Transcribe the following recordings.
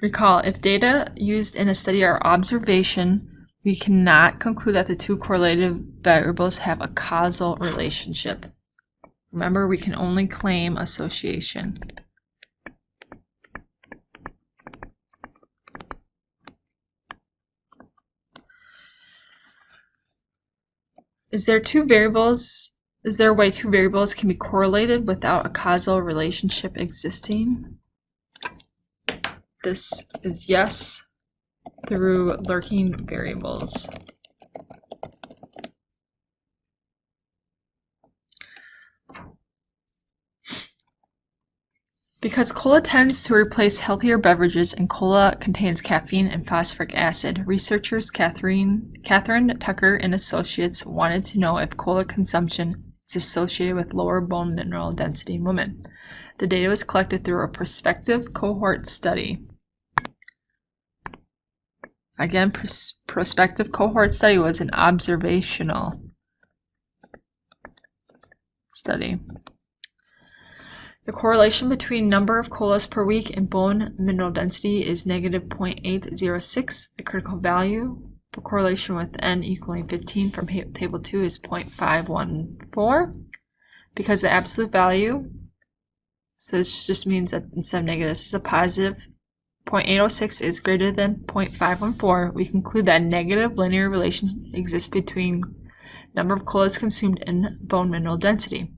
Recall, if data used in a study are observation, we cannot conclude that the two correlative variables have a causal relationship. Remember, we can only claim association. Is there a way two variables can be correlated without a causal relationship existing? This is yes, through lurking variables. Because cola tends to replace healthier beverages and cola contains caffeine and phosphoric acid, researchers Catherine Tucker and Associates wanted to know if cola consumption is associated with lower bone mineral density in women. The data was collected through a prospective cohort study. Again, prospective cohort study was an observational study. The correlation between number of colas per week and bone mineral density is negative 0.806. The critical value for correlation with n equaling 15 from table 2 is 0.514. Because the absolute value, so this just means that instead of negative, this is a positive, 0.806 is greater than 0.514, we conclude that a negative linear relation exists between number of colas consumed and bone mineral density.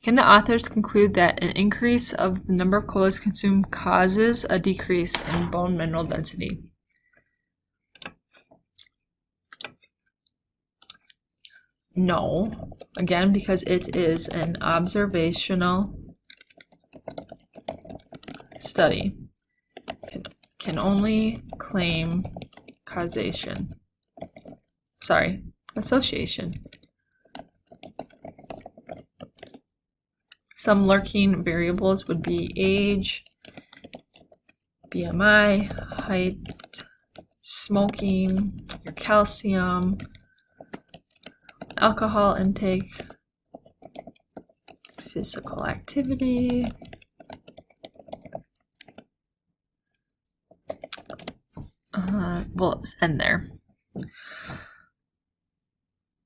Can the authors conclude that an increase of the number of colas consumed causes a decrease in bone mineral density? No. Again, because it is an observational study. Can only claim causation. Sorry, association. Some lurking variables would be age, BMI, height, smoking, your calcium, alcohol intake, physical activity, we'll end there.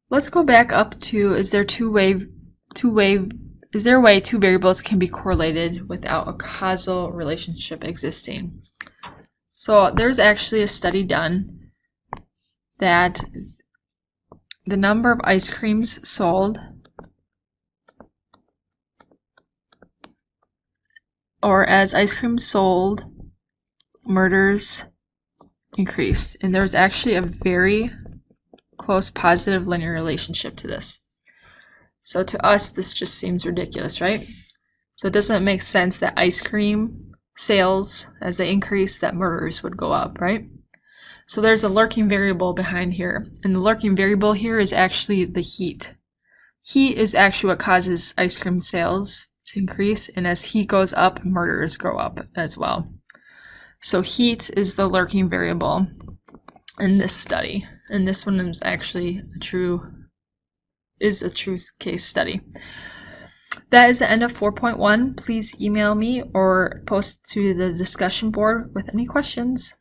Let's go back up to, is there a way two variables can be correlated without a causal relationship existing? So there's actually a study done that the number of ice creams sold or as ice cream sold, murders increased. And there was actually a very close positive linear relationship to this. So to us, this just seems ridiculous, right? So it doesn't make sense that ice cream sales, as they increase, that murders would go up, right? So there's a lurking variable behind here. And the lurking variable here is actually the heat. Heat is actually what causes ice cream sales to increase. And as heat goes up, murders go up as well. So heat is the lurking variable in this study. And this one is actually a true case study. That is the end of 4.1. Please email me or post to the discussion board with any questions.